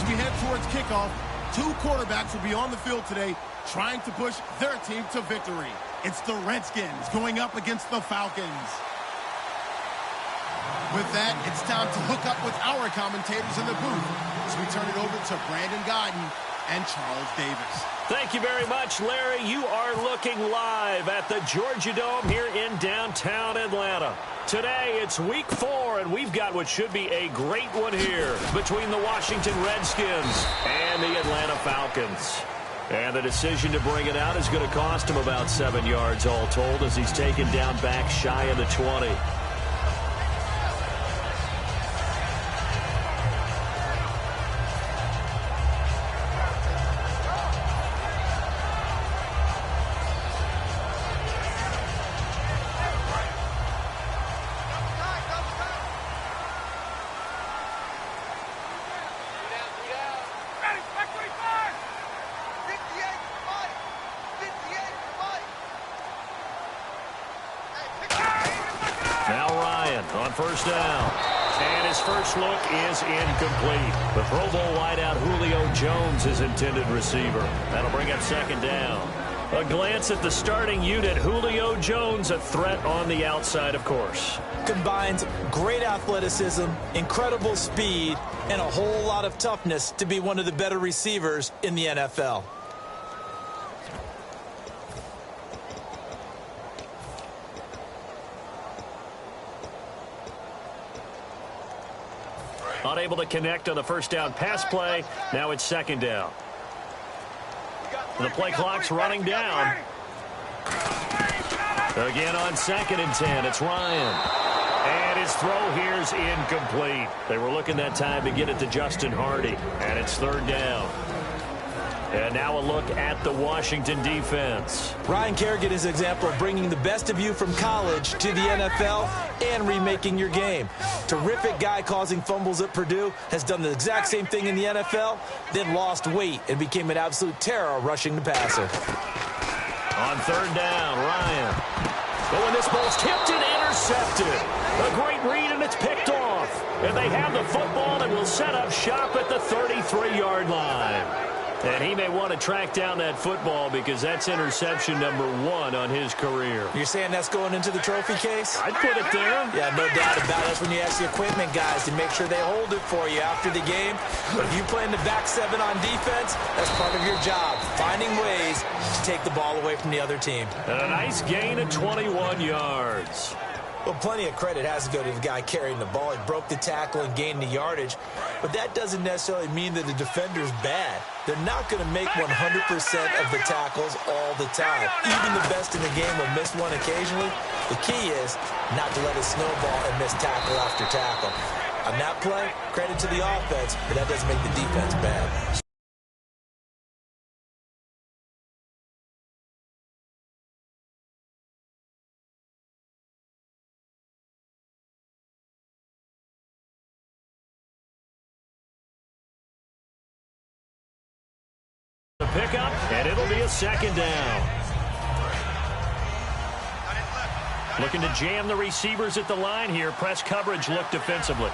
As we head towards kickoff, two quarterbacks will be on the field today trying to push their team to victory. It's the Redskins going up against the Falcons. With that, it's time to hook up with our commentators in the booth as we turn it over to Brandon Gaudin and Charles Davis. Thank you very much, Larry. You are looking live at the Georgia Dome here in downtown Atlanta. Today, it's week 4, and we've got what should be a great one here between the Washington Redskins and the Atlanta Falcons. And the decision to bring it out is going to cost him about 7 yards all told as he's taken down back shy of the 20. First down. And his first look is incomplete. The Pro Bowl wideout Julio Jones is intended receiver. That'll bring up second down. A glance at the starting unit. Julio Jones, a threat on the outside, of course. Combines great athleticism, incredible speed, and a whole lot of toughness to be one of the better receivers in the NFL. Unable to connect on the first down pass play. Now it's second down. The play clock's running down. Again on 2nd and 10. It's Ryan. And his throw here is incomplete. They were looking that time to get it to Justin Hardy. And it's 3rd down. And now a look at the Washington defense. Ryan Kerrigan is an example of bringing the best of you from college to the NFL and remaking your game. Terrific guy causing fumbles at Purdue, has done the exact same thing in the NFL, then lost weight and became an absolute terror rushing the passer. On 3rd down, Ryan. But when this ball's tipped and intercepted, a great read and it's picked off. And they have the football and will set up shop at the 33-yard line. And he may want to track down that football because that's interception number 1 on his career. You're saying that's going into the trophy case? I'd put it there. Yeah, no doubt about it. That's when you ask the equipment guys to make sure they hold it for you after the game. But if you play in the back 7 on defense, that's part of your job, finding ways to take the ball away from the other team. And a nice gain of 21 yards. Well, plenty of credit has to go to the guy carrying the ball. He broke the tackle and gained the yardage. But that doesn't necessarily mean that the defender's bad. They're not going to make 100% of the tackles all the time. Even the best in the game will miss one occasionally. The key is not to let it snowball and miss tackle after tackle. On that play, credit to the offense, but that doesn't make the defense bad. Pickup, and it'll be a 2nd down. Looking to jam the receivers at the line here. Press coverage look defensively.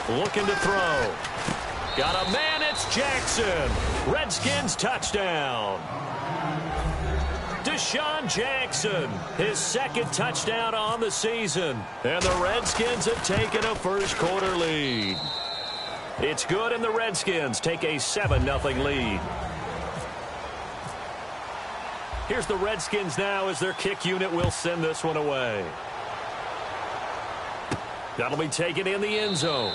Looking to throw. Got a man, it's Jackson. Redskins touchdown. Deshaun Jackson, his 2nd touchdown on the season. And the Redskins have taken a first-quarter lead. It's good, and the Redskins take a 7-0 lead. Here's the Redskins now as their kick unit will send this one away. That'll be taken in the end zone.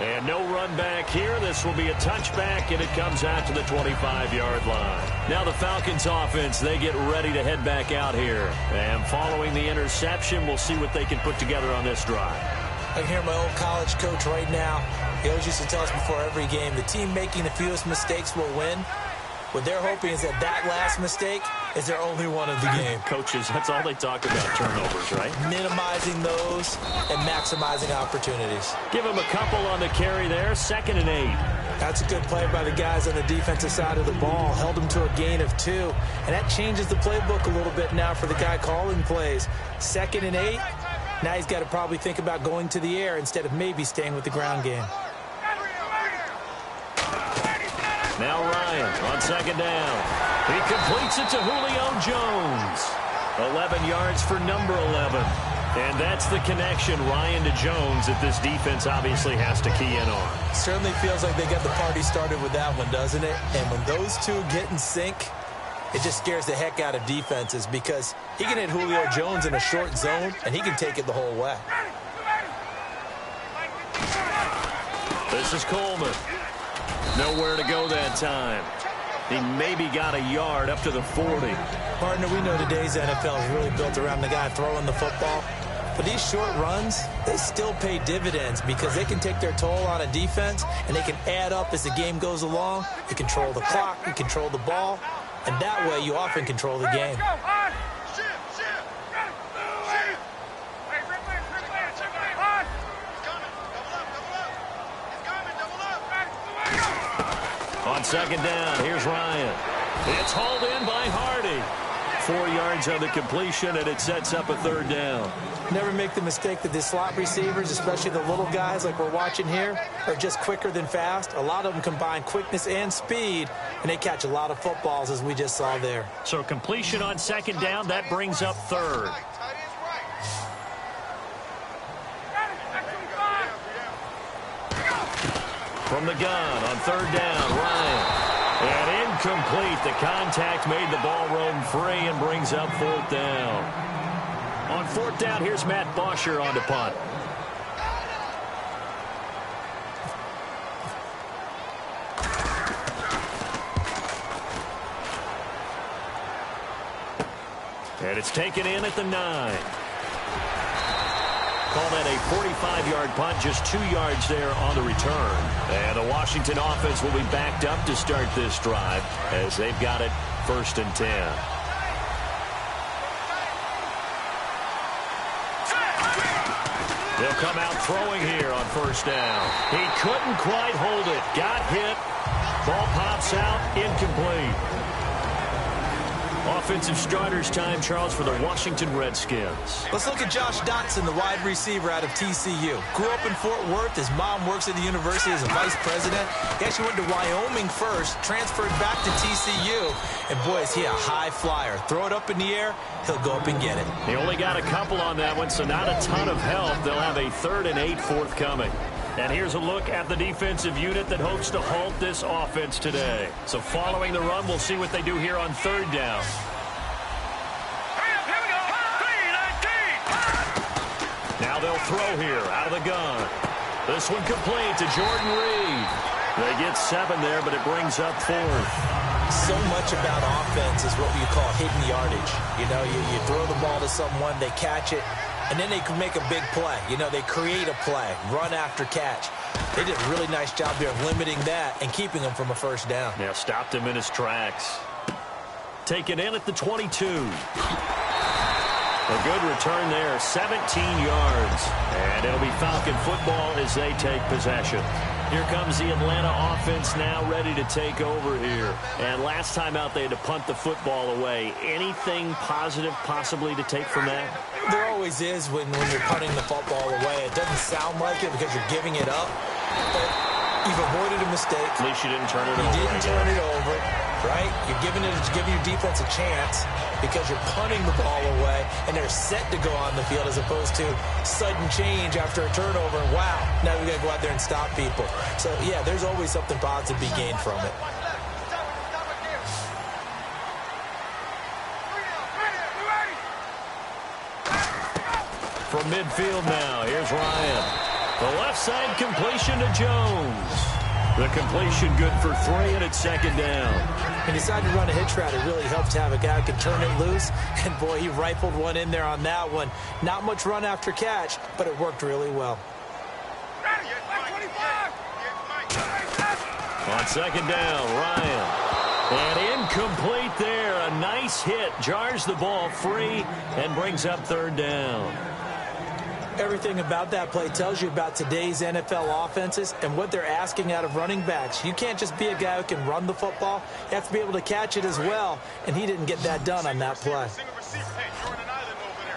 And no run back here. This will be a touchback, and it comes out to the 25-yard line. Now the Falcons offense, they get ready to head back out here. And following the interception, we'll see what they can put together on this drive. I can hear my old college coach right now. He always used to tell us before every game, the team making the fewest mistakes will win. What they're hoping is that that last mistake is their only one of the game. Coaches, that's all they talk about, turnovers, right? Minimizing those and maximizing opportunities. Give them a couple on the carry there, 2nd and 8. That's a good play by the guys on the defensive side of the ball. Held them to a gain of 2. And that changes the playbook a little bit now for the guy calling plays. 2nd and 8. Now he's got to probably think about going to the air instead of maybe staying with the ground game. Now Ryan on second down. He completes it to Julio Jones. 11 yards for number 11. And that's the connection, Ryan to Jones, that this defense obviously has to key in on. Certainly feels like they got the party started with that one, doesn't it? And when those two get in sync, it just scares the heck out of defenses because he can hit Julio Jones in a short zone, and he can take it the whole way. This is Coleman. Nowhere to go that time. He maybe got a yard up to the 40. Partner, we know today's NFL is really built around the guy throwing the football. But these short runs, they still pay dividends because they can take their toll on a defense and they can add up as the game goes along. You control the clock, you control the ball, and that way you often control the game. On second down, here's Ryan. It's hauled in by Hardy. 4 yards on the completion, and it sets up a third down. Never make the mistake that the slot receivers, especially the little guys like we're watching here, are just quicker than fast. A lot of them combine quickness and speed, and they catch a lot of footballs, as we just saw there. So completion on second down, that brings up third. From the gun on third down, Ryan. And incomplete. The contact made the ball roam free and brings up fourth down. On fourth down, here's Matt Bosher on to punt. And it's taken in at the 9. Call that a 45-yard punt, just 2 yards there on the return. And the Washington offense will be backed up to start this drive as they've got it 1st and 10. They'll come out throwing here on 1st down. He couldn't quite hold it. Got hit. Ball pops out, incomplete. Offensive starters time, Charles, for the Washington Redskins. Let's look at Josh Dotson, the wide receiver out of TCU. Grew up in Fort Worth. His mom works at the university as a vice president. He actually went to Wyoming first, transferred back to TCU. And, boy, is he a high flyer. Throw it up in the air, he'll go up and get it. He only got a couple on that one, so not a ton of help. They'll have a 3rd and 8 forthcoming. And here's a look at the defensive unit that hopes to halt this offense today. So following the run, we'll see what they do here on 3rd down. Now they'll throw here out of the gun. This one complete to Jordan Reed. They get 7 there, but it brings up 4th. So much about offense is what you call hidden yardage. You know, you throw the ball to someone, they catch it, and then they can make a big play. You know, they create a play, run after catch. They did a really nice job here of limiting that and keeping him from a 1st down. Yeah, stopped him in his tracks. Taken in at the 22. A good return there, 17 yards. And it'll be Falcon football as they take possession. Here comes the Atlanta offense now ready to take over here. And last time out, they had to punt the football away. Anything positive possibly to take from that? There always is when you're punting the football away. It doesn't sound like it because you're giving it up. But you've avoided a mistake. At least you didn't turn it over. You didn't turn it over, right? You're giving your defense a chance because you're punting the ball away, and they're set to go on the field as opposed to sudden change after a turnover. And wow, now we got to go out there and stop people. So, yeah, there's always something positive to be gained from it. From midfield now, here's Ryan. The left side completion to Jones. The completion good for 3, and it's 2nd down. He decided to run a hitch route. It really helps to have a guy who can turn it loose. And, boy, he rifled one in there on that one. Not much run after catch, but it worked really well. On 2nd down, Ryan. And incomplete there. A nice hit. Jars the ball free and brings up 3rd down. Everything about that play tells you about today's NFL offenses and what they're asking out of running backs. You can't just be a guy who can run the football. You have to be able to catch it as well, and he didn't get that done on that play.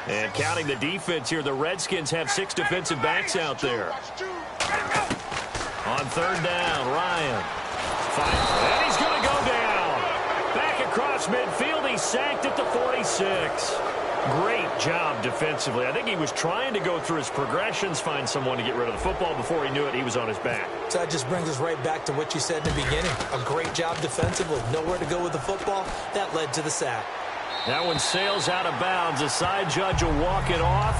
And counting the defense here, the Redskins have 6 defensive backs out there. On 3rd down, Ryan. And he's Across midfield, he's sacked at the 46. Great job defensively. I think he was trying to go through his progressions, find someone to get rid of the football. Before he knew it, he was on his back. So that just brings us right back to what you said in the beginning. A great job defensively. Nowhere to go with the football. That led to the sack. That one sails out of bounds. The side judge will walk it off.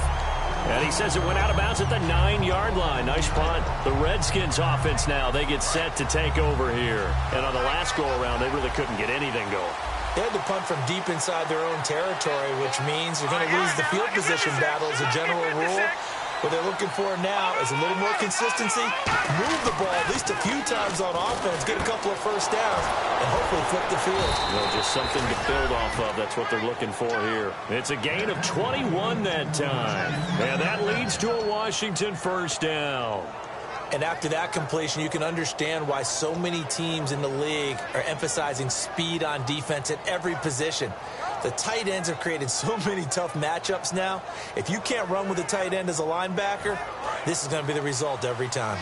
And he says it went out of bounds at the 9-yard line. Nice punt. The Redskins offense now, they get set to take over here. And on the last go-around, they really couldn't get anything going. They had to punt from deep inside their own territory, which means you're going to lose the field position battle as a general rule. What they're looking for now is a little more consistency, move the ball at least a few times on offense, get a couple of first downs, and hopefully flip the field. Well, just something to build off of. That's what they're looking for here. It's a gain of 21 that time. And that leads to a Washington first down. And after that completion, you can understand why so many teams in the league are emphasizing speed on defense at every position. The tight ends have created so many tough matchups now. If you can't run with a tight end as a linebacker, this is going to be the result every time.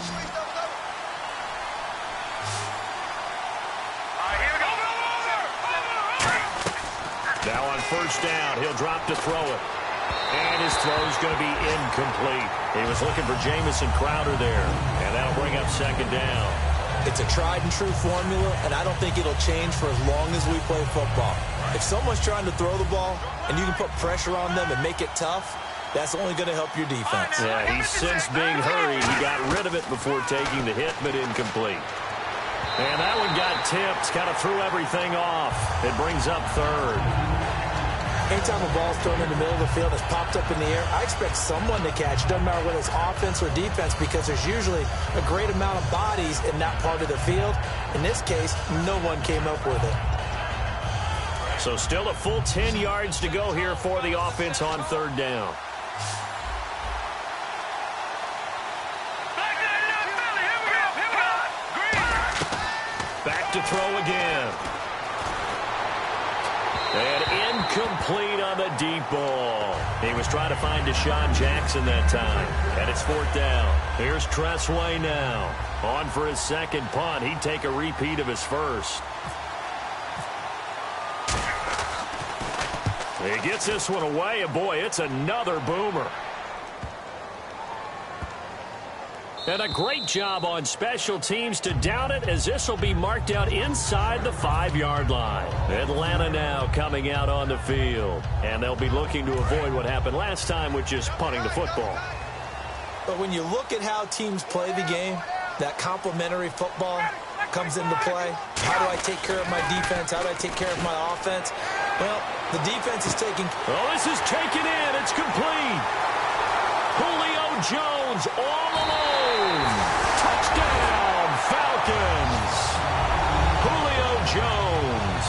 Now on first down, he'll drop to throw it. And his throw is going to be incomplete. He was looking for Jamison Crowder there. And that'll bring up second down. It's a tried-and-true formula, and I don't think it'll change for as long as we play football. If someone's trying to throw the ball and you can put pressure on them and make it tough, that's only going to help your defense. Yeah, he's since being hurried. He got rid of it before taking the hit, but incomplete. And that one got tipped, kind of threw everything off. It brings up third. Anytime a ball's thrown in the middle of the field, it's popped up in the air, I expect someone to catch. It doesn't matter whether it's offense or defense, because there's usually a great amount of bodies in that part of the field. In this case, no one came up with it. So still a full 10 yards to go here for the offense on third down. Back to throw again. And incomplete on the deep ball. He was trying to find Deshaun Jackson that time. And it's fourth down. Here's Tressway now. On for his second punt. He'd take a repeat of his first. He gets this one away, and boy, it's another boomer. And a great job on special teams to down it, as this will be marked out inside the 5-yard line. Atlanta now coming out on the field. And they'll be looking to avoid what happened last time, which is punting the football. But when you look at how teams play the game, that complementary football comes into play. How do I take care of my defense? How do I take care of my offense? Well, the defense is taking... Oh, this is taken in. It's complete. Julio Jones all alone. Touchdown, Falcons. Julio Jones,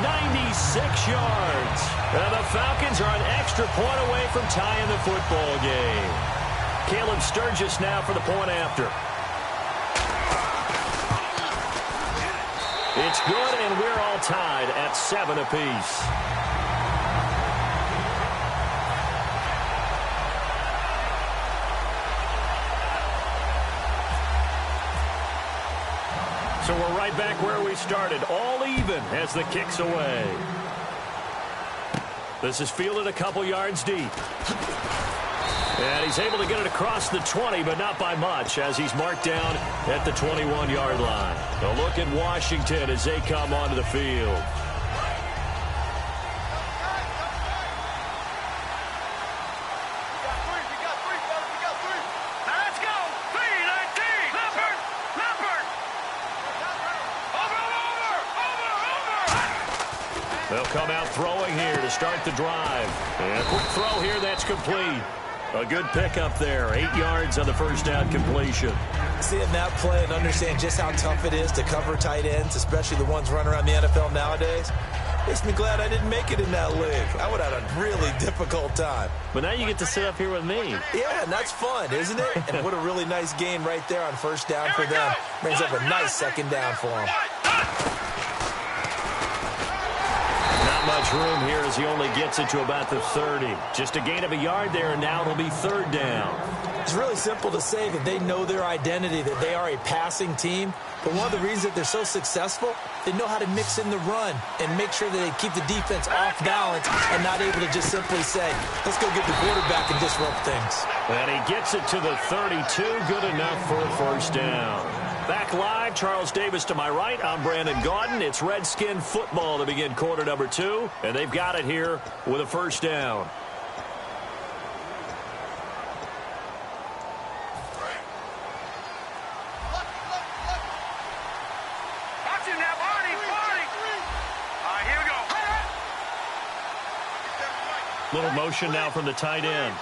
96 yards. And the Falcons are an extra point away from tying the football game. Caleb Sturgis now for the point after. It's good, and we're all tied at 7 apiece. So we're right back where we started, all even as the kick's away. This is fielded a couple yards deep. And he's able to get it across the 20, but not by much, as he's marked down at the 21-yard line. A look at Washington as they come onto the field. They'll come out throwing here to start the drive. And a quick throw here, that's complete. A good pickup there. 8 yards on the first down completion. Seeing that play and understand just how tough it is to cover tight ends, especially the ones running around the NFL nowadays, makes me glad I didn't make it in that league. I would have had a really difficult time. But now you get to sit up here with me. Yeah, and that's fun, isn't it? And what a really nice gain right there on first down for them. Brings up a nice second down for them. Much room here as he only gets it to about the 30. Just a gain of a yard there, and now it'll be third down. It's really simple to say that they know their identity, that they are a passing team. But one of the reasons that they're so successful, they know how to mix in the run and make sure that they keep the defense off balance and not able to just simply say, let's go get the quarterback and disrupt things. And he gets it to the 32. Good enough for a first down. Back live, Charles Davis to my right. I'm Brandon Gaudin. It's Redskin football to begin quarter number 2. And they've got it here with a first down. Little motion now from the tight end.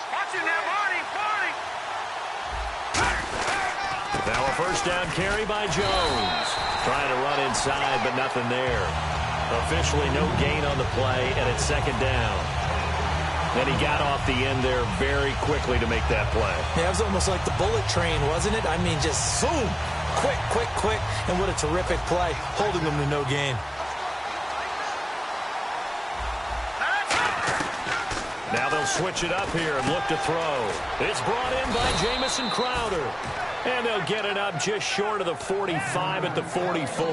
Now a first down carry by Jones. Trying to run inside, but nothing there. Officially no gain on the play, and it's second down. Then he got off the end there very quickly to make that play. Yeah, it was almost like the bullet train, wasn't it? I mean, just zoom. Quick, quick, quick. And what a terrific play, holding them to no gain. Now they'll switch it up here and look to throw. It's brought in by Jamison Crowder. And they'll get it up just short of the 45 at the 44.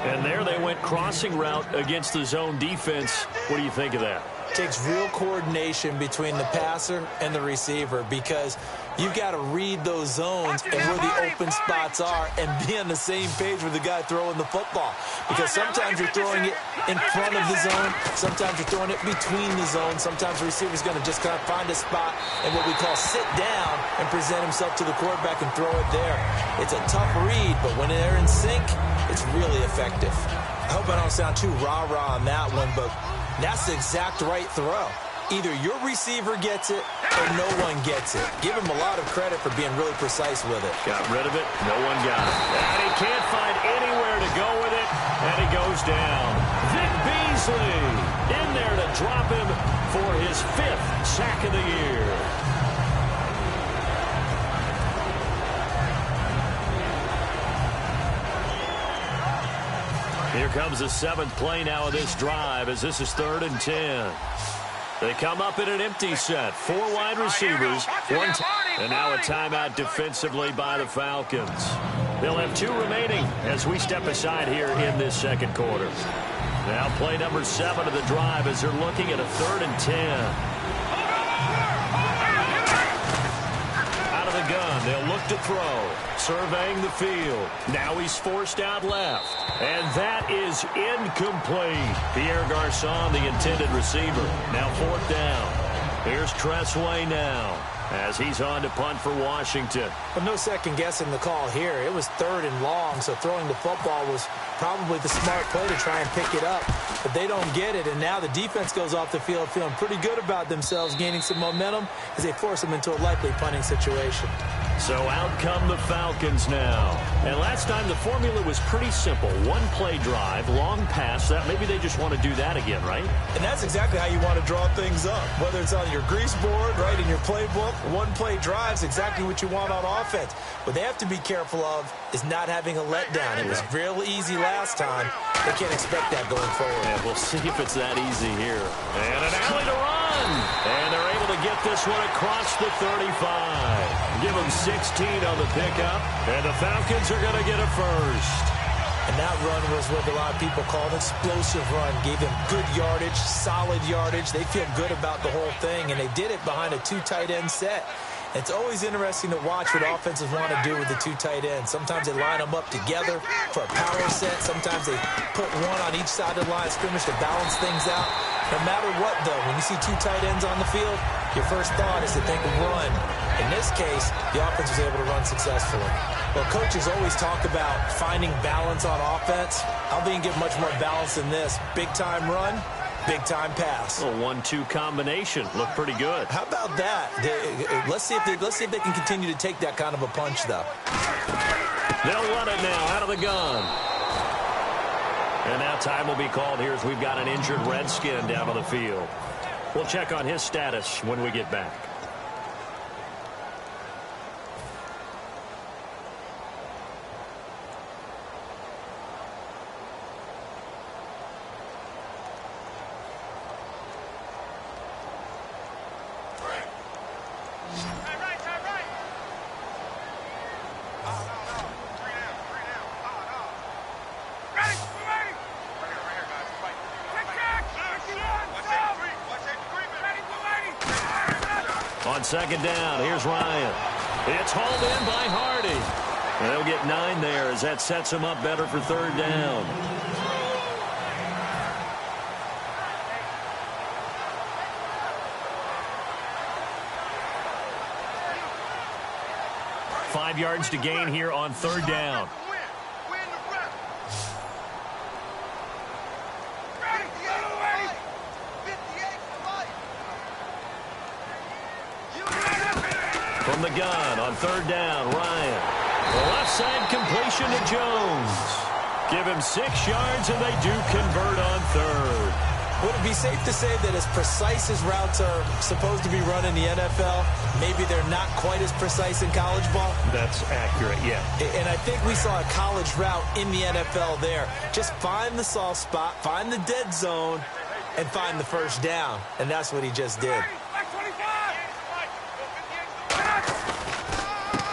And there they went crossing route against the zone defense. What do you think of that? Takes real coordination between the passer and the receiver because you've got to read those zones and where the open spots are and be on the same page with the guy throwing the football. Because sometimes you're throwing it in front of the zone. Sometimes you're throwing it between the zones. Sometimes the receiver's going to just kind of find a spot and what we call sit down and present himself to the quarterback and throw it there. It's a tough read, but when they're in sync, it's really effective. I hope I don't sound too rah-rah on that one, but that's the exact right throw. Either your receiver gets it or no one gets it. Give him a lot of credit for being really precise with it. Got rid of it. No one got it. And he can't find anywhere to go with it. And he goes down. Vic Beasley in there to drop him for his 5th sack of the year. Here comes the 7th play now of this drive as this is 3rd and 10. They come up in an empty set. 4 wide receivers. And now a timeout defensively by the Falcons. They'll have 2 remaining as we step aside here in this second quarter. Now play number 7 of the drive as they're looking at a 3rd and 10. Out of the gun, they'll look to throw. Surveying the field. Now he's forced out left. And that is incomplete. Pierre Garçon, the intended receiver. Now 4th down. Here's Tressway now as he's on to punt for Washington. But no second guessing the call here. It was 3rd and long, so throwing the football was probably the smart play to try and pick it up. But they don't get it, and now the defense goes off the field feeling pretty good about themselves, gaining some momentum as they force them into a likely punting situation. So out come the Falcons now. And last time the formula was pretty simple. 1 play drive, long pass. That maybe they just want to do that again, right? And that's exactly how you want to draw things up. Whether it's on your grease board, right, in your playbook, 1 play drive is exactly what you want on offense. What they have to be careful of is not having a letdown. It was real easy last time. They can't expect that going forward. And we'll see if it's that easy here. And an alley to run. And they're able to get this one across the 35. Give them 16 on the pickup. And the Falcons are going to get a first. And that run was what a lot of people call an explosive run. Gave them good yardage, solid yardage. They feel good about the whole thing, and they did it behind a 2 tight end set. It's always interesting to watch what offenses want to do with the 2 tight ends. Sometimes they line them up together for a power set. Sometimes they put one on each side of the line of scrimmage to balance things out. No matter what, though, when you see 2 tight ends on the field, your first thought is to think of run. In this case, the offense was able to run successfully. Well, coaches always talk about finding balance on offense. I don't think you can get much more balance than this. Big-time run, big-time pass. A 1-2 combination. Looked pretty good. How about that? Let's see if they can continue to take that kind of a punch, though. They'll run it now out of the gun. And now time will be called here as we've got an injured Redskin down on the field. We'll check on his status when we get back. On second down, here's Ryan. It's hauled in by Hardy. They'll get 9 there as that sets them up better for third down. Five yards to gain here on third down. From the gun on third down, Ryan. The left side completion to Jones. Give him 6 yards, and they do convert on third. Would it be safe to say that as precise as routes are supposed to be run in the NFL, maybe they're not quite as precise in college ball? That's accurate, yeah. And I think we saw a college route in the NFL there. Just find the soft spot, find the dead zone, and find the first down. And that's what he just did.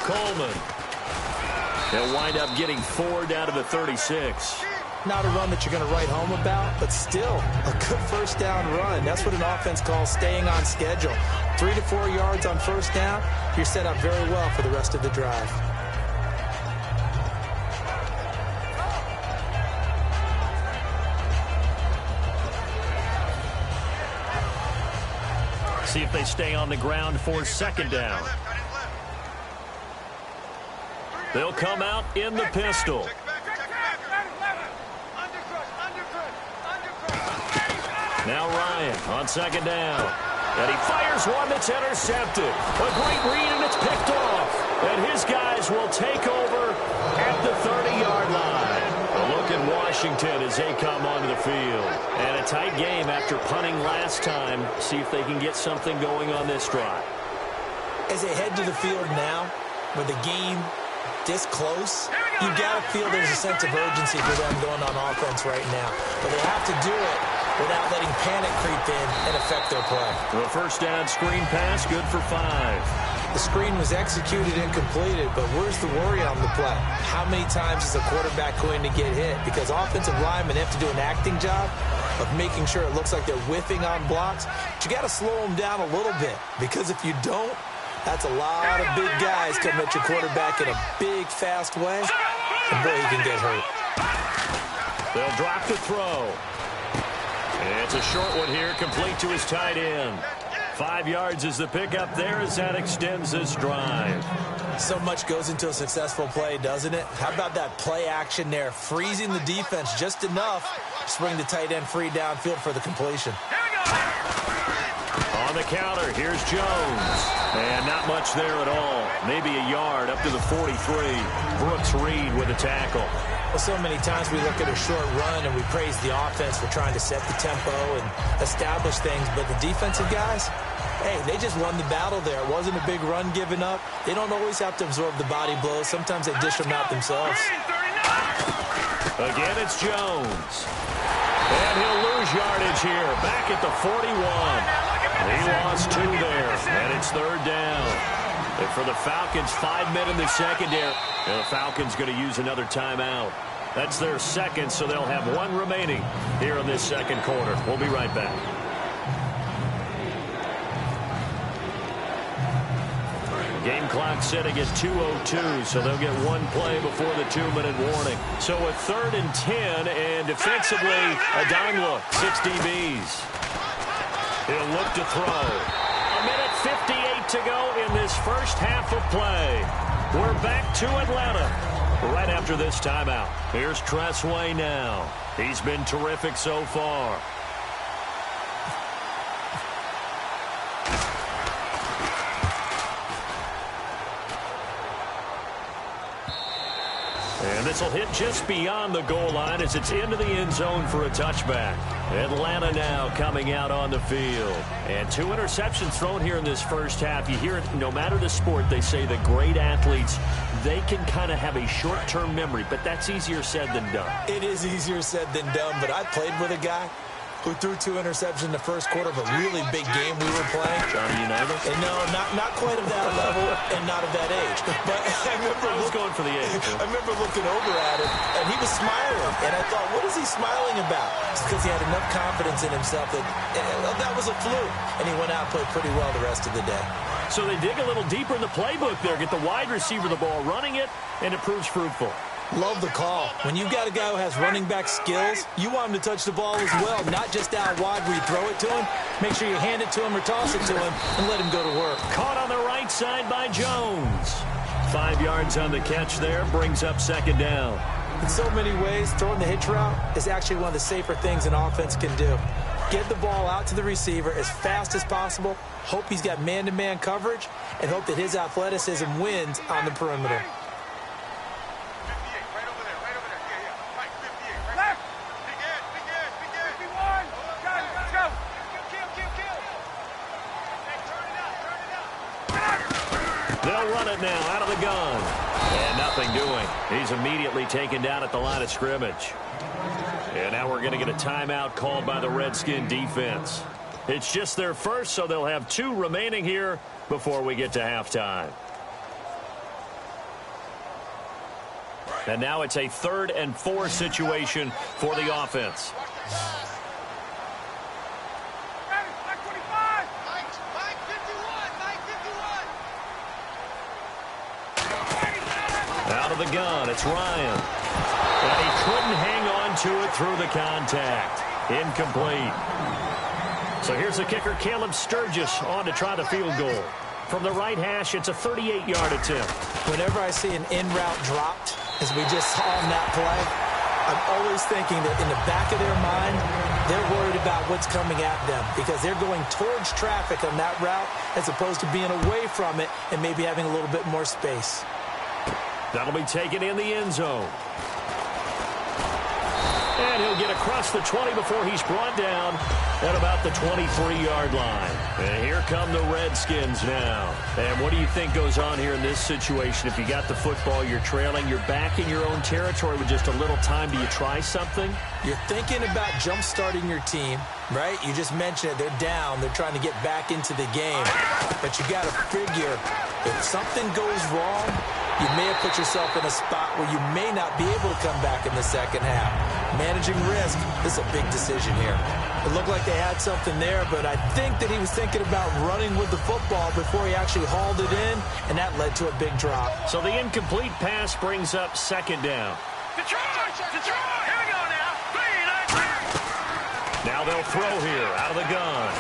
Coleman. He'll wind up getting 4 down to the 36. Not a run that you're going to write home about, but still a good first down run. That's what an offense calls staying on schedule. 3 to 4 yards on first down, you're set up very well for the rest of the drive. See if they stay on the ground for second down. They'll come out in the pistol. Now Ryan on second down. And he fires one that's intercepted. A great read, and it's picked off. And his guys will take over at the 30-yard line. A look at Washington as they come onto the field. And a tight game after punting last time. See if they can get something going on this drive. As they head to the field now, with the game this close, you got to feel there's a sense of urgency for them going on offense right now. But they have to do it without letting panic creep in and affect their play. The first down screen pass, good for 5. The screen was executed and completed, but where's the worry on the play? How many times is a quarterback going to get hit? Because offensive linemen have to do an acting job of making sure it looks like they're whiffing on blocks. But you got to slow them down a little bit, because if you don't, that's a lot of big guys coming at your quarterback in a big, fast way. And boy, he can get hurt. They'll drop the throw. It's a short one here, complete to his tight end. 5 yards is the pickup there as that extends this drive. So much goes into a successful play, doesn't it? How about that play action there, freezing the defense just enough to bring the tight end free downfield for the completion. On the counter, here's Jones. And not much there at all. Maybe a yard up to the 43. Brooks Reed with a tackle. Well, so many times we look at a short run and we praise the offense for trying to set the tempo and establish things. But the defensive guys, hey, they just won the battle there. It wasn't a big run given up. They don't always have to absorb the body blows. Sometimes they dish them out themselves. Again, it's Jones. And he'll lose yardage here. Back at the 41. He lost 2 there, and it's third down. And for the Falcons, 5 men in the secondary. And the Falcons going to use another timeout. That's their second, so they'll have 1 remaining here in this second quarter. We'll be right back. Game clock setting at 2:02, so they'll get 1 play before the 2-minute warning. So a 3rd and 10, and defensively, a dime look, 6 DBs. He'll look to throw. 1:58 to go in this first half of play. We're back to Atlanta right after this timeout. Here's Tress Way now. He's been terrific so far. And this will hit just beyond the goal line as it's into the end zone for a touchback. Atlanta now coming out on the field. And 2 interceptions thrown here in this first half. You hear it, no matter the sport, they say the great athletes, they can kind of have a short-term memory, but that's easier said than done. It is easier said than done, but I played with a guy who threw 2 interceptions in the first quarter of a really big game we were playing. Johnny Unitas? And no, not quite of that level and not of that age. But I was going for the age. I remember looking over at him, and he was smiling. And I thought, what is he smiling about? It's because he had enough confidence in himself that that was a fluke. And he went out and played pretty well the rest of the day. So they dig a little deeper in the playbook there, get the wide receiver the ball, running it, and it proves fruitful. Love the call. When you've got a guy who has running back skills, you want him to touch the ball as well, not just out wide where you throw it to him. Make sure you hand it to him or toss it to him and let him go to work. Caught on the right side by Jones. 5 yards on the catch there, brings up second down. In so many ways, throwing the hitch route is actually one of the safer things an offense can do. Get the ball out to the receiver as fast as possible, hope he's got man-to-man coverage, and hope that his athleticism wins on the perimeter. They'll run it now out of the gun. And nothing doing. He's immediately taken down at the line of scrimmage. And now we're going to get a timeout called by the Redskin defense. It's just their first, so they'll have 2 remaining here before we get to halftime. And now it's a 3rd and 4 situation for the offense. Out of the gun, it's Ryan. And he couldn't hang on to it through the contact. Incomplete. So here's the kicker, Caleb Sturgis, on to try the field goal. From the right hash, it's a 38-yard attempt. Whenever I see an in-route dropped, as we just saw in that play, I'm always thinking that in the back of their mind, they're worried about what's coming at them because they're going towards traffic on that route as opposed to being away from it and maybe having a little bit more space. That'll be taken in the end zone. And he'll get across the 20 before he's brought down at about the 23-yard line. And here come the Redskins now. And what do you think goes on here in this situation? If you got the football, you're trailing, you're back in your own territory with just a little time. Do you try something? You're thinking about jump-starting your team, right? You just mentioned it. They're down. They're trying to get back into the game. But you got to figure if something goes wrong, you may have put yourself in a spot where you may not be able to come back in the second half. Managing risk, this is a big decision here. It looked like they had something there, but I think that he was thinking about running with the football before he actually hauled it in, and that led to a big drop. So the incomplete pass brings up second down. Detroit! Here we go now. Now they'll throw here out of the gun.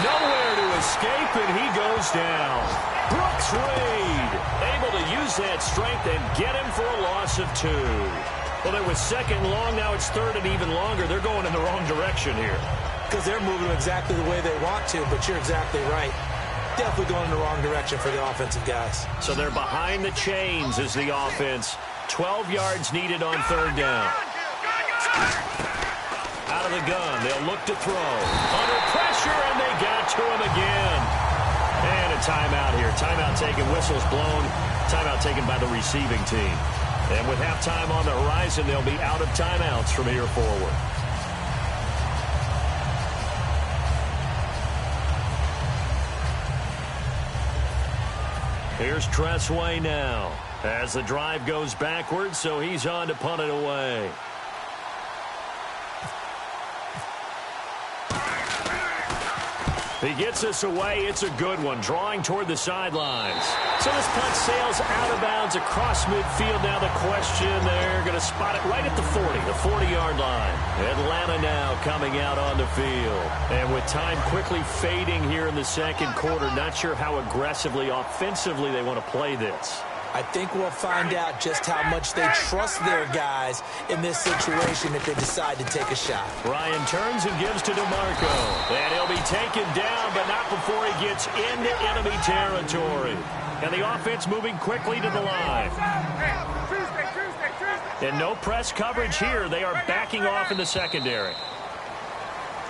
Nowhere to escape, and he goes down. Brooks Reed able to use that strength and get him for a loss of 2. Well, it was second long. Now it's third and even longer. They're going in the wrong direction here. Because they're moving exactly the way they want to, but you're exactly right. Definitely going in the wrong direction for the offensive guys. So they're behind the chains as the offense. 12 yards needed on third down. Out of the gun. They'll look to throw. Under pressure, and they got to him again. And a timeout here. Timeout taken. Whistles blown. Timeout taken by the receiving team. And with halftime on the horizon, they'll be out of timeouts from here forward. Here's Tressway now as the drive goes backwards, so he's on to punt it away. He gets us away. It's a good one, drawing toward the sidelines. So this punt sails out of bounds across midfield. Now the question, they're going to spot it right at the 40, the 40-yard line. Atlanta now coming out on the field. And with time quickly fading here in the second quarter, not sure how aggressively, offensively they want to play this. I think we'll find out just how much they trust their guys in this situation if they decide to take a shot. Ryan turns and gives to DeMarco. And he'll be taken down, but not before he gets into enemy territory. And the offense moving quickly to the line. And no press coverage here. They are backing off in the secondary.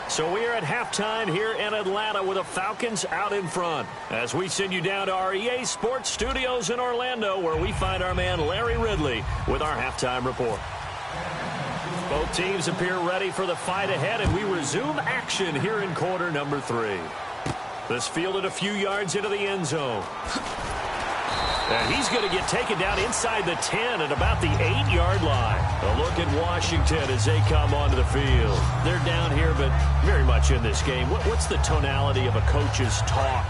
So we are at halftime here in Atlanta with the Falcons out in front. As we send you down to our EA Sports Studios in Orlando, where we find our man Larry Ridley with our halftime report. Both teams appear ready for the fight ahead, and we resume action here in quarter number 3. This fielded a few yards into the end zone. And he's going to get taken down inside the 10 at about the 8-yard line. A look at Washington as they come onto the field. They're down here, but very much in this game. What's the tonality of a coach's talk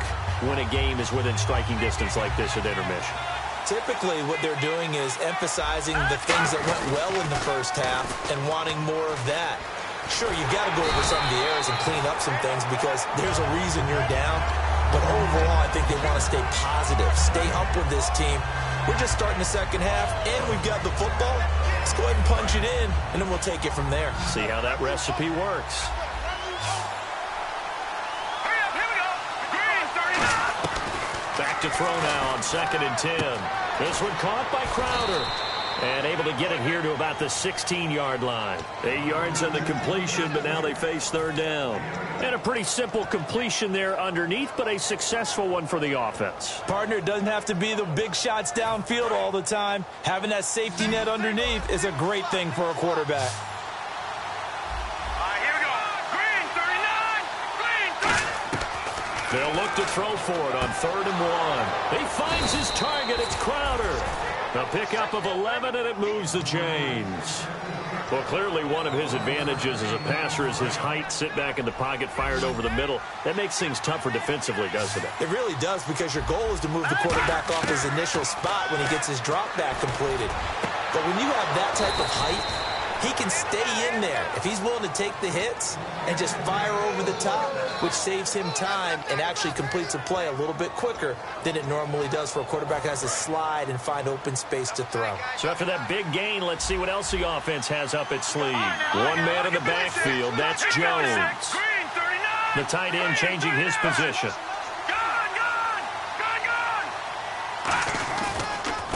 when a game is within striking distance like this at intermission? Typically, what they're doing is emphasizing the things that went well in the first half and wanting more of that. Sure, you've got to go over some of the errors and clean up some things because there's a reason you're down. But overall, I think they want to stay positive, stay up with this team. We're just starting the second half, and we've got the football. Let's go ahead and punch it in, and then we'll take it from there. See how that recipe works. Back to throw now on 2nd and 10. This one caught by Crowder. And able to get it here to about the 16-yard line. 8 yards on the completion, but now they face 3rd down. And a pretty simple completion there underneath, but a successful one for the offense. Partner, it doesn't have to be the big shots downfield all the time. Having that safety net underneath is a great thing for a quarterback. Here we go. Green 39. Green 30. They'll look to throw for it on 3rd and 1. He finds his target. It's Crowder. A pickup of 11, and it moves the chains. Well, clearly one of his advantages as a passer is his height. Sit back in the pocket, fired over the middle. That makes things tougher defensively, doesn't it? It really does, because your goal is to move the quarterback off his initial spot when he gets his drop back completed. But when you have that type of height, he can stay in there if he's willing to take the hits and just fire over the top, which saves him time and actually completes a play a little bit quicker than it normally does for a quarterback that has to slide and find open space to throw. So after that big gain, let's see what else the offense has up its sleeve. One man in the backfield, that's Jones. The tight end changing his position.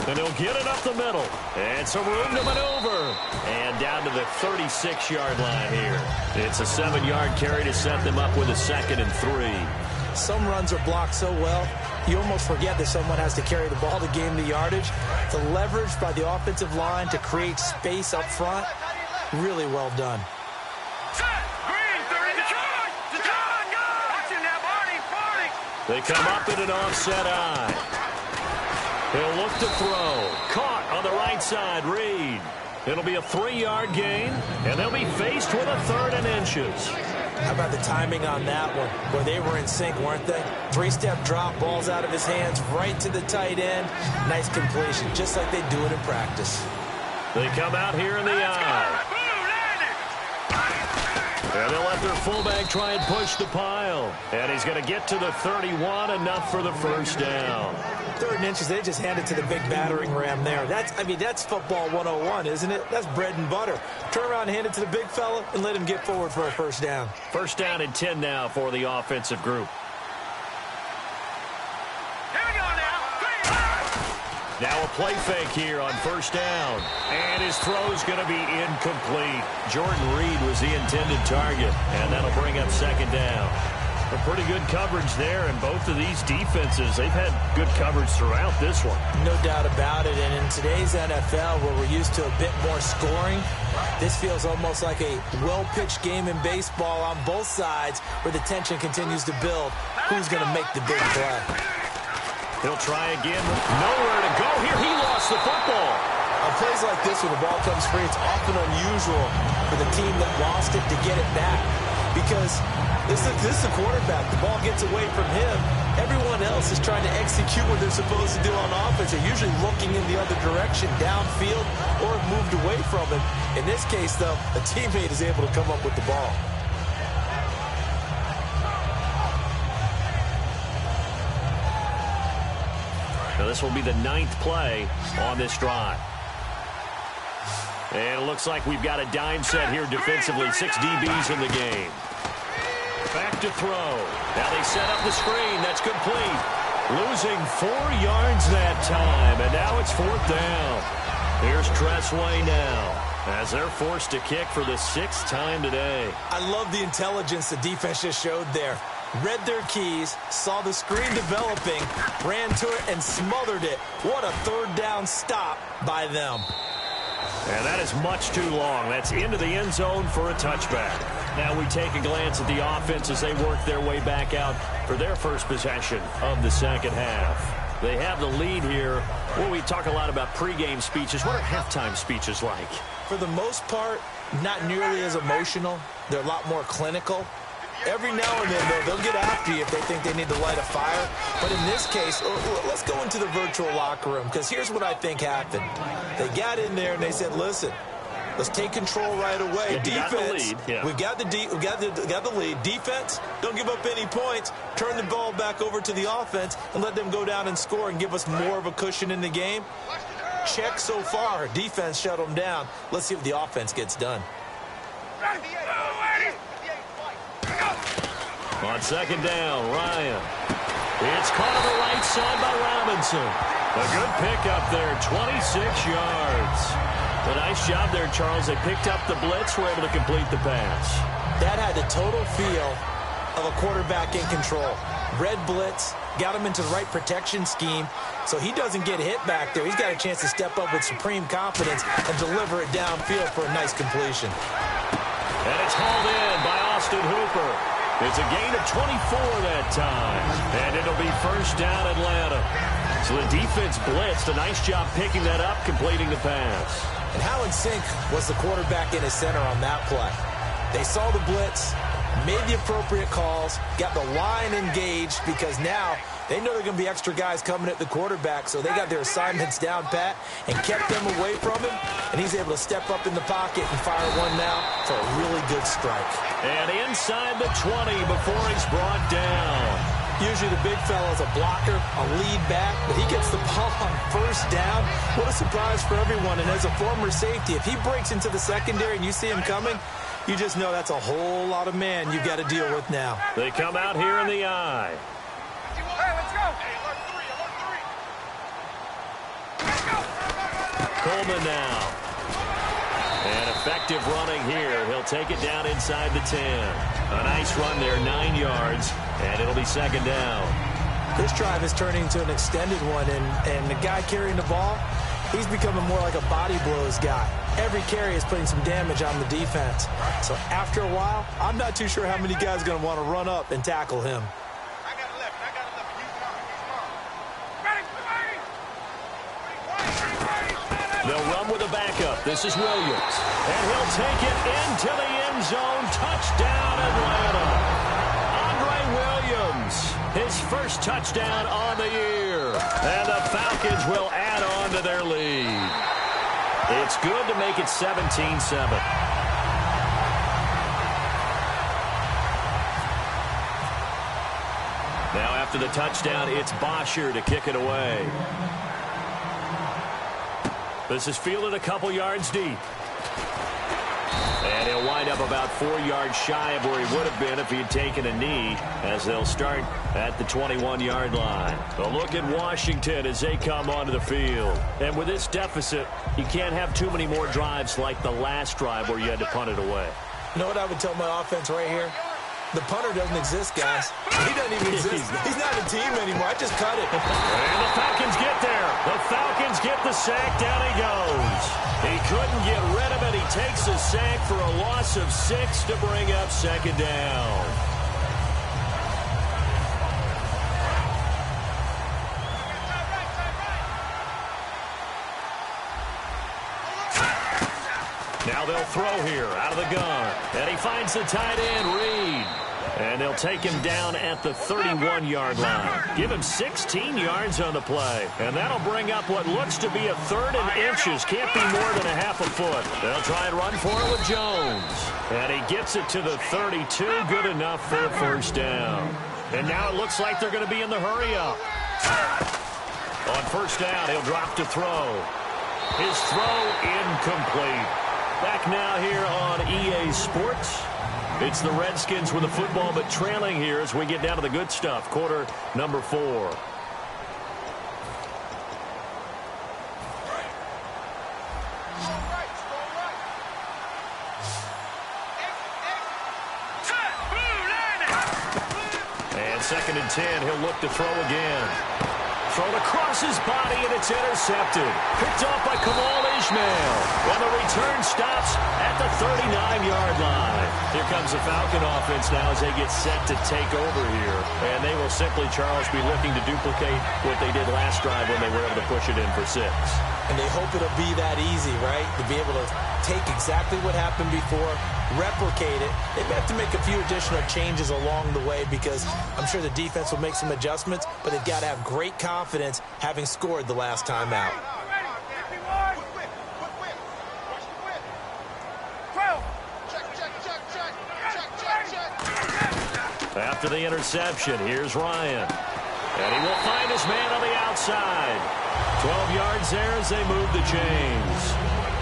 And he'll get it up the middle. And some room to maneuver. And down to the 36-yard line here. It's a 7-yard carry to set them up with a 2nd and 3. Some runs are blocked so well, you almost forget that someone has to carry the ball to gain the yardage. The leverage by the offensive line to create space up front, really well done. They come up in an offset eye. He'll look to throw. Caught on the right side, Reed. It'll be a 3-yard gain, and they'll be faced with a 3rd and inches. How about the timing on that one, where they were in sync, weren't they? 3-step drop, balls out of his hands, right to the tight end. Nice completion, just like they do it in practice. They come out here in the eye. And they'll let their fullback try and push the pile. And he's going to get to the 31, enough for the 1st down. 3rd and inches, they just hand it to the big battering ram there. That's football 101, isn't it? That's bread and butter. Turn around and hand it to the big fella and let him get forward for a 1st down. 1st down and 10 now for the offensive group. Now a play fake here on 1st down. And his throw's going to be incomplete. Jordan Reed was the intended target. And that'll bring up 2nd down. A pretty good coverage there, and both of these defenses, they've had good coverage throughout this one. No doubt about it, and in today's NFL, where we're used to a bit more scoring, this feels almost like a well-pitched game in baseball on both sides, where the tension continues to build. Who's going to make the big play? He'll try again. Nowhere to go here. He lost the football. On plays like this, when the ball comes free, it's often unusual for the team that lost it to get it back, because this is the quarterback. The ball gets away from him. Everyone else is trying to execute what they're supposed to do on offense. They're usually looking in the other direction, downfield, or moved away from him. In this case, though, a teammate is able to come up with the ball. Now this will be the 9th play on this drive. And it looks like we've got a dime set here defensively. 6 DBs in the game. Back to throw. Now they set up the screen. That's complete. Losing 4 yards that time. And now it's 4th down. Here's Tressway now, as they're forced to kick for the 6th time today. I love the intelligence the defense just showed there. Read their keys, saw the screen developing, ran to it, and smothered it. What a 3rd down stop by them. And that is much too long. That's into the end zone for a touchback. Now we take a glance at the offense as they work their way back out for their first possession of the 2nd half. They have the lead here. Well, we talk a lot about pregame speeches. What are halftime speeches like? For the most part, not nearly as emotional. They're a lot more clinical. Every now and then, though, they'll get after you if they think they need to light a fire. But in this case, let's go into the virtual locker room, because here's what I think happened. They got in there and they said, listen, let's take control right away. Defense, we've got the lead. Defense, don't give up any points. Turn the ball back over to the offense and let them go down and score and give us more of a cushion in the game. Check so far. Defense shut them down. Let's see what the offense gets done. On second down, Ryan. It's caught on the right side by Robinson. A good pickup there, 26 yards. A nice job there, Charles. They picked up the blitz, were able to complete the pass. That had the total feel of a quarterback in control. Red blitz, got him into the right protection scheme, so he doesn't get hit back there. He's got a chance to step up with supreme confidence and deliver it downfield for a nice completion. And it's hauled in by Austin Hooper. It's a gain of 24 that time. And it'll be first down Atlanta. So the defense blitzed. A nice job picking that up, completing the pass. And how in sync was the quarterback in his center on that play? They saw the blitz, made the appropriate calls, got the line engaged, because now they know there are going to be extra guys coming at the quarterback, so they got their assignments down pat and kept them away from him, and he's able to step up in the pocket and fire one now for a really good strike. And inside the 20 before he's brought down. Usually the big fella is a blocker, a lead back, but he gets the ball on first down. What a surprise for everyone, and as a former safety, if he breaks into the secondary and you see him coming, you just know that's a whole lot of man you've got to deal with now. They come out here in the eye. Coleman now. And effective running here. He'll take it down inside the 10. A nice run there, 9 yards, and it'll be second down. This drive is turning into an extended one, and the guy carrying the ball, he's becoming more like a body blows guy. Every carry is putting some damage on the defense. So after a while, I'm not too sure how many guys are going to want to run up and tackle him. They'll run with a backup. This is Williams. And he'll take it into the end zone. Touchdown, Atlanta. Andre Williams, his first touchdown on the year. And the Falcons will add on to their lead. It's good to make it 17-7. Now after the touchdown, it's Bosher to kick it away. This is fielded a couple yards deep. And he'll wind up about 4 yards shy of where he would have been if he had taken a knee, as they'll start at the 21-yard line. A look at Washington as they come onto the field. And with this deficit, you can't have too many more drives like the last drive where you had to punt it away. You know what I would tell my offense right here? The punter doesn't exist, guys. He doesn't even exist. He's not a team anymore. I just cut it. And the Falcons get there. The Falcons get the sack. Down he goes. He couldn't get rid of it. He takes the sack for a loss of 6 to bring up second down. Now they'll throw here out of the gun. And he finds the tight end, Reed. And they'll take him down at the 31-yard line. Give him 16 yards on the play. And that'll bring up what looks to be a 3rd and inches. Can't be more than a half a foot. They'll try and run for it with Jones. And he gets it to the 32. Good enough for a first down. And now it looks like they're going to be in the hurry-up. On first down, he'll drop to throw. His throw incomplete. Back now here on EA Sports. It's the Redskins with the football, but trailing here as we get down to the good stuff. Quarter number 4. And 2nd and 10. He'll look to throw again. Thrown across his body, and it's intercepted. Picked off by Kamal Ishmael. And the return stops at the 39-yard line. Here comes the Falcon offense now as they get set to take over here. And they will simply, Charles, be looking to duplicate what they did last drive when they were able to push it in for 6. And they hope it'll be that easy, right? To be able to take exactly what happened before, replicate it. They may have to make a few additional changes along the way because I'm sure the defense will make some adjustments, but they've got to have great confidence having scored the last time out. After the interception, here's Ryan. And he will find his man on the outside. 12 yards there as they move the chains.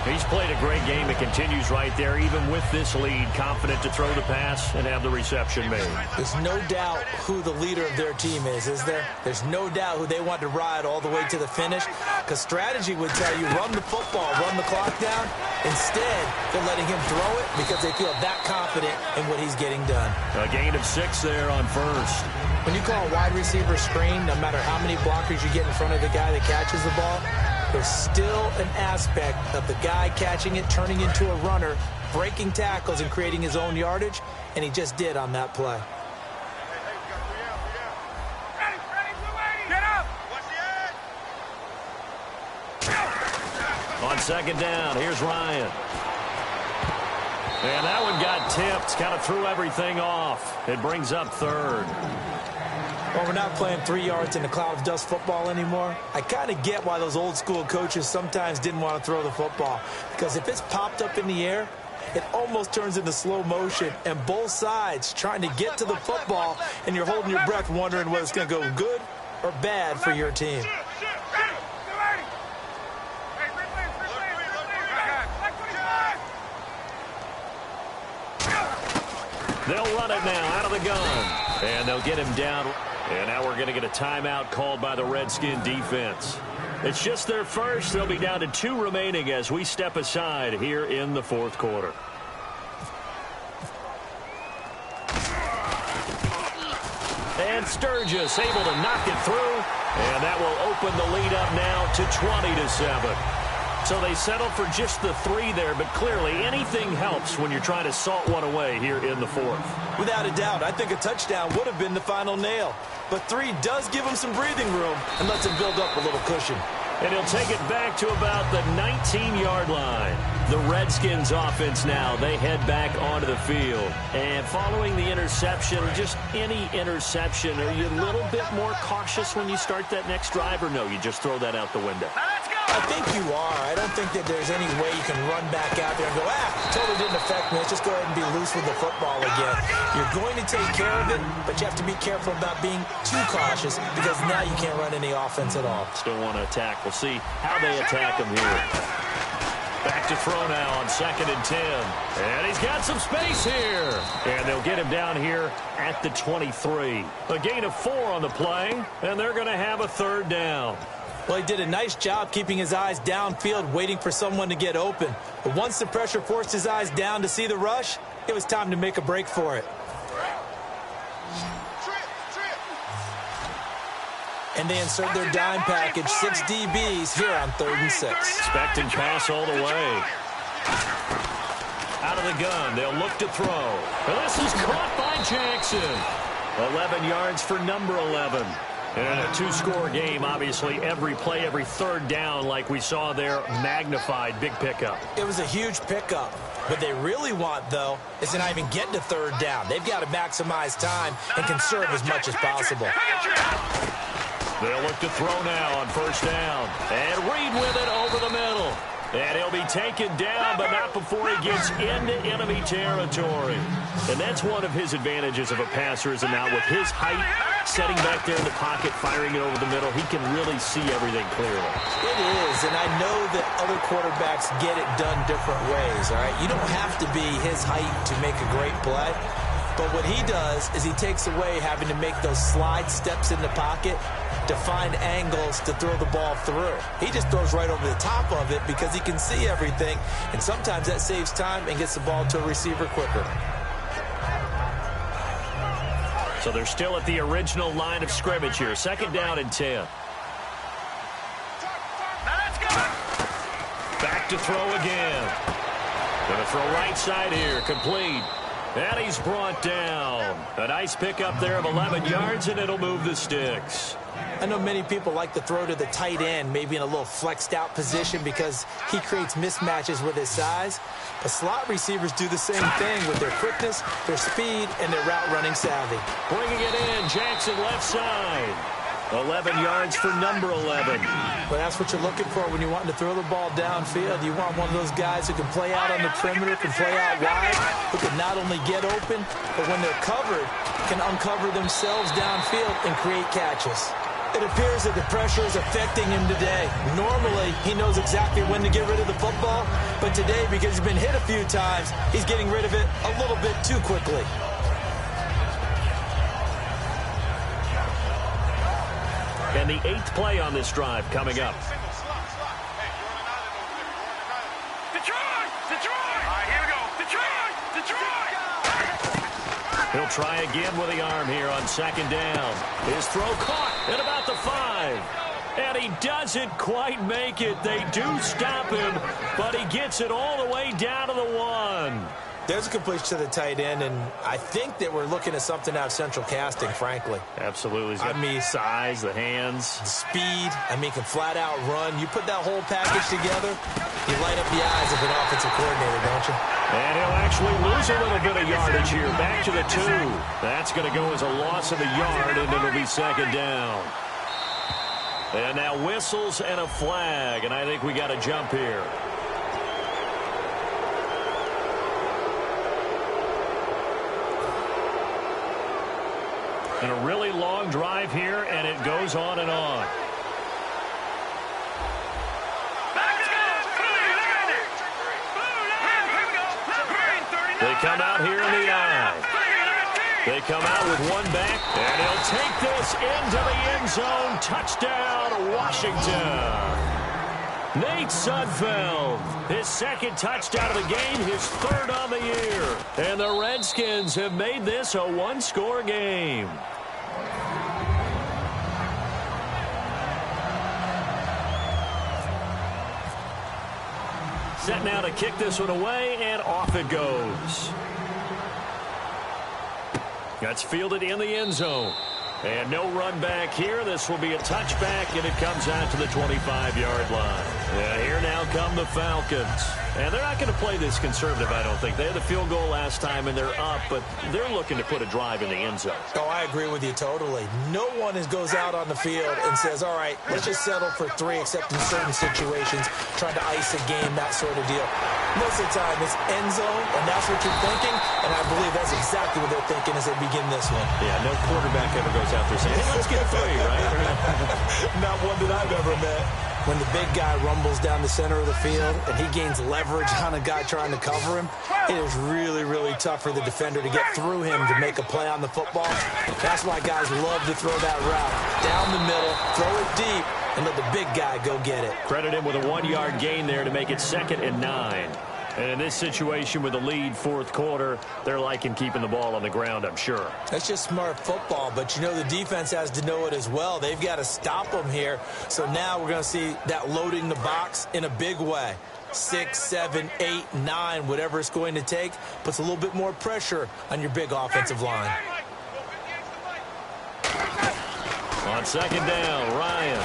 He's played a great game. It continues right there, even with this lead, confident to throw the pass and have the reception made. There's no doubt who the leader of their team is there? There's no doubt who they want to ride all the way to the finish, because strategy would tell you run the football, run the clock down. Instead, they're letting him throw it because they feel that confident in what he's getting done. A gain of 6 there on first. When you call a wide receiver screen, no matter how many blockers you get in front of the guy that catches the ball, there's still an aspect of the guy catching it, turning into a runner, breaking tackles and creating his own yardage, and he just did on that play. On second down, here's Ryan. And that one got tipped, kind of threw everything off. It brings up third. Well, we're not playing 3 yards in a cloud of dust football anymore. I kind of get why those old school coaches sometimes didn't want to throw the football. Because if it's popped up in the air, it almost turns into slow motion. And both sides trying to get to the football, and you're holding your breath wondering whether it's going to go good or bad for your team. They'll run it now out of the gun. And they'll get him down. And now we're going to get a timeout called by the Redskin defense. It's just their first. They'll be down to 2 remaining as we step aside here in the fourth quarter. And Sturgis able to knock it through. And that will open the lead up now to 20-7. So they settle for just the 3 there, but clearly anything helps when you're trying to salt one away here in the fourth. Without a doubt, I think a touchdown would have been the final nail. But 3 does give him some breathing room and lets him build up a little cushion. And he'll take it back to about the 19-yard line. The Redskins offense now, they head back onto the field. And following the interception, just any interception, are you a little bit more cautious when you start that next drive, or no, you just throw that out the window? I think you are. I don't think that there's any way you can run back out there and go, totally didn't affect me. Let's just go ahead and be loose with the football again. You're going to take care of it, but you have to be careful about being too cautious because now you can't run any offense at all. Still want to attack. We'll see how they attack him here. Back to throw now on 2nd and 10. And he's got some space here. And they'll get him down here at the 23. A gain of 4 on the play, and they're going to have a 3rd down. Well, he did a nice job keeping his eyes downfield, waiting for someone to get open. But once the pressure forced his eyes down to see the rush, it was time to make a break for it. And they insert their dime package, 6 DBs here on 3rd and 6. Expecting pass all the way. Out of the gun, they'll look to throw. And this is caught by Jackson. 11 yards for number 11. And a 2-score game, obviously, every play, every 3rd down, like we saw there, magnified, big pickup. It was a huge pickup. What they really want, though, is to not even get to 3rd down. They've got to maximize time and conserve as much as possible. They'll look to throw now on 1st down. And Reed with it over the middle. And he'll be taken down, but not before he gets into enemy territory. And that's one of his advantages of a passer, is now with his height, setting back there in the pocket, firing it over the middle, he can really see everything clearly. It is, and I know that other quarterbacks get it done different ways, all right? You don't have to be his height to make a great play. But what he does is he takes away having to make those slide steps in the pocket to find angles to throw the ball through. He just throws right over the top of it because he can see everything, and sometimes that saves time and gets the ball to a receiver quicker. So they're still at the original line of scrimmage here. 2nd down and 10. to throw again. Going to throw right side here. Complete. And he's brought down. A nice pickup there of 11 yards, and it'll move the sticks. I know many people like to throw to the tight end, maybe in a little flexed out position because he creates mismatches with his size. But slot receivers do the same thing with their quickness, their speed, and their route running savvy. Bringing it in, Jackson left side. 11 yards for number 11. But that's what you're looking for when you want to throw the ball downfield. You want one of those guys who can play out on the perimeter, can play out wide, who can not only get open, but when they're covered, can uncover themselves downfield and create catches. It appears that the pressure is affecting him today. Normally, he knows exactly when to get rid of the football, but today, because he's been hit a few times, he's getting rid of it a little bit too quickly. And the 8th play on this drive coming up. Detroit! Detroit! All right, here we go. Detroit! Detroit! He'll try again with the arm here on 2nd down. His throw caught at about the 5. And he doesn't quite make it. They do stop him, but he gets it all the way down to the 1. There's a completion to the tight end, and I think that we're looking at something out of central casting, frankly. Absolutely. I mean, size, the hands. Speed. I mean, can flat out run. You put that whole package together, you light up the eyes of an offensive coordinator, don't you? And he'll actually lose a little bit of yardage here. Back to the 2. That's going to go as a loss of a yard, and it'll be 2nd down. And now whistles and a flag, and I think we got a jump here. And a really long drive here, and it goes on and on. They come out here in the eye. They come out with one back, and he'll take this into the end zone. Touchdown, Washington. Nate Sudfeld, his 2nd touchdown of the game, his 3rd on the year. And the Redskins have made this a 1-score game. Set now to kick this one away, and off it goes. That's fielded in the end zone. And no run back here. This will be a touchback, and it comes out to the 25-yard line. And here now come the Falcons. And they're not going to play this conservative, I don't think. They had the field goal last time, and they're up, but they're looking to put a drive in the end zone. Oh, I agree with you totally. No one goes out on the field and says, all right, let's just settle for 3, except in certain situations, trying to ice a game, that sort of deal. Most of the time, it's end zone, and that's what you're thinking, and I believe that's exactly what they're thinking as they begin this one. Yeah, no quarterback ever goes out there saying, hey, let's get 3, right? Not one that I've ever met. When the big guy rumbles down the center of the field and he gains leverage on a guy trying to cover him, it is really, really tough for the defender to get through him to make a play on the football. That's why guys love to throw that route. Down the middle, throw it deep, and let the big guy go get it. Credit him with a 1-yard gain there to make it 2nd and 9. And in this situation with the lead 4th quarter, they're liking keeping the ball on the ground, I'm sure. That's just smart football, but you know the defense has to know it as well. They've got to stop them here. So now we're going to see that loading the box in a big way. 6, 7, 8, 9, whatever it's going to take, puts a little bit more pressure on your big offensive line. On 2nd down, Ryan.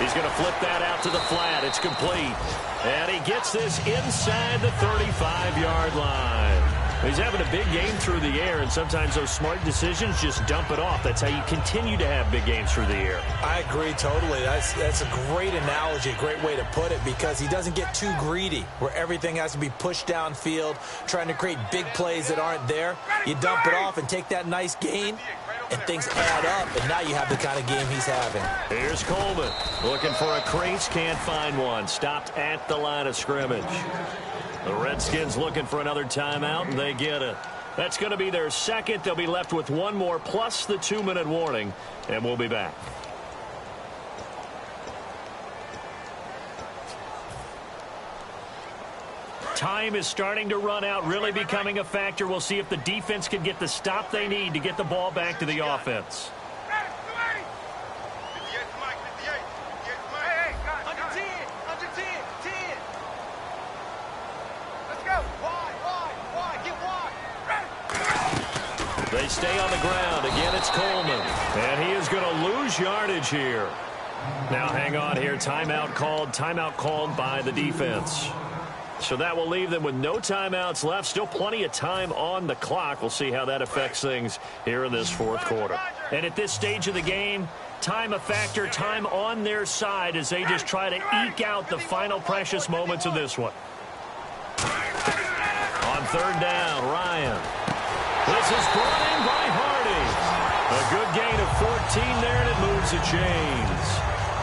He's going to flip that out to the flat. It's complete. And he gets this inside the 35-yard line. He's having a big game through the air, and sometimes those smart decisions just dump it off. That's how you continue to have big games through the air. I agree totally. That's a great analogy, a great way to put it, because he doesn't get too greedy where everything has to be pushed downfield, trying to create big plays that aren't there. You dump it off and take that nice gain, and things add up, and now you have the kind of game he's having. Here's Coleman looking for a crease, can't find one. Stopped at the line of scrimmage. The Redskins looking for another timeout, and they get it. That's going to be their 2nd. They'll be left with 1 more plus the 2-minute warning, and we'll be back. Time is starting to run out, really becoming a factor. We'll see if the defense can get the stop they need to get the ball back to the offense. They stay on the ground. Again, it's Coleman. And he is going to lose yardage here. Now hang on here. Timeout called by the defense. So that will leave them with no timeouts left. Still plenty of time on the clock. We'll see how that affects things here in this fourth quarter. And at this stage of the game, time a factor, time on their side as they just try to eke out the final precious moments of this one. On third down, Ryan. This is brought in by Hardy. A good gain of 14 there, and it moves the chains.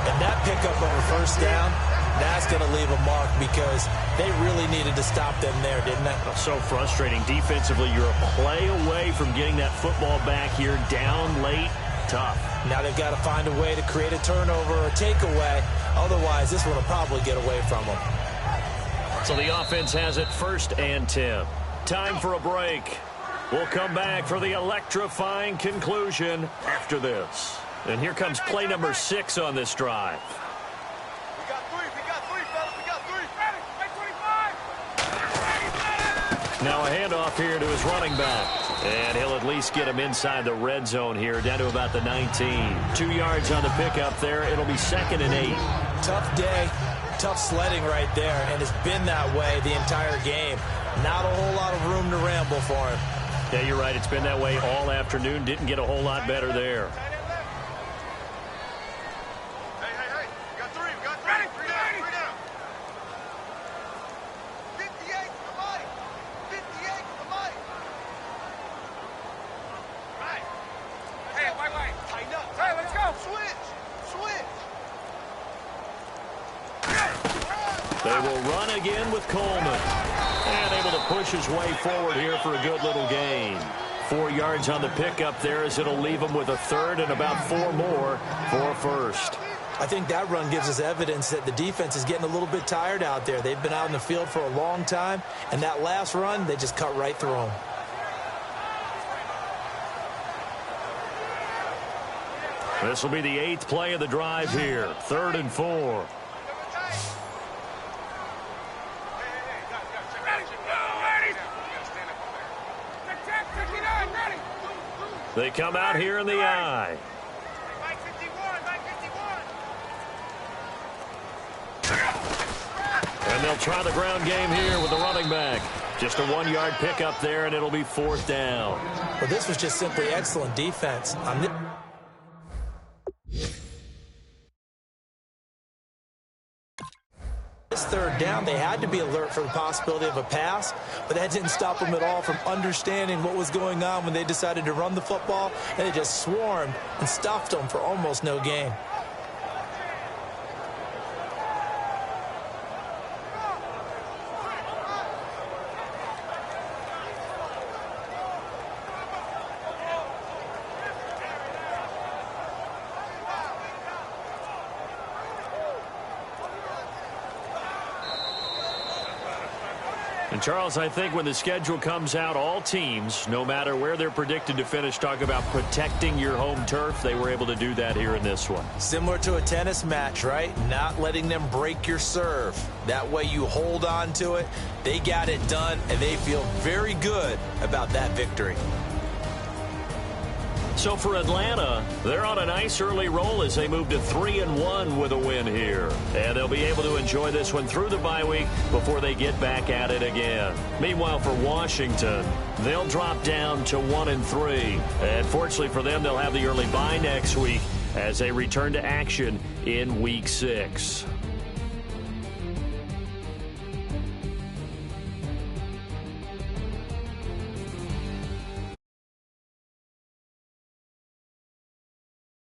And that pickup on the first down, that's going to leave a mark because they really needed to stop them there, didn't they? So frustrating. Defensively, you're a play away from getting that football back here down late. Tough. Now they've got to find a way to create a turnover or takeaway. Otherwise, this one will probably get away from them. So the offense has it 1st and 10. Time for a break. We'll come back for the electrifying conclusion after this. And here comes play number 6 on this drive. We got three, fellas. We got three. Ready, 25. Now a handoff here to his running back. And he'll at least get him inside the red zone here, down to about the 19. 2 yards on the pickup there. It'll be 2nd and 8. Tough day, tough sledding right there, and it's been that way the entire game. Not a whole lot of room to ramble for him. Yeah, you're right. It's been that way all afternoon. Didn't get a whole lot better there. Hey. We got three. Three down. 58 for the money. 58 for the money. Right. Hey, wait. Tighten up. Hey, let's go. Switch. They will run again with Coleman. And able to push his way forward here for a good little gain. 4 yards on the pickup there as it'll leave him with a 3rd and about 4 more for a first. I think that run gives us evidence that the defense is getting a little bit tired out there. They've been out in the field for a long time, and that last run, they just cut right through them. This will be the 8th play of the drive here. 3rd and 4. They come out here in the eye. And they'll try the ground game here with the running back. Just a 1-yard pickup there, and it'll be 4th down. Well, this was just simply excellent defense. This 3rd down, they had to be alert for the possibility of a pass, but that didn't stop them at all from understanding what was going on when they decided to run the football, and they just swarmed and stuffed them for almost no gain. And Charles, I think when the schedule comes out, all teams, no matter where they're predicted to finish, talk about protecting your home turf. They were able to do that here in this one. Similar to a tennis match, right? Not letting them break your serve. That way you hold on to it. They got it done, and they feel very good about that victory. So for Atlanta, they're on a nice early roll as they move to 3-1 with a win here. And they'll be able to enjoy this one through the bye week before they get back at it again. Meanwhile, for Washington, they'll drop down to 1-3. And fortunately for them, they'll have the early bye next week as they return to action in Week 6.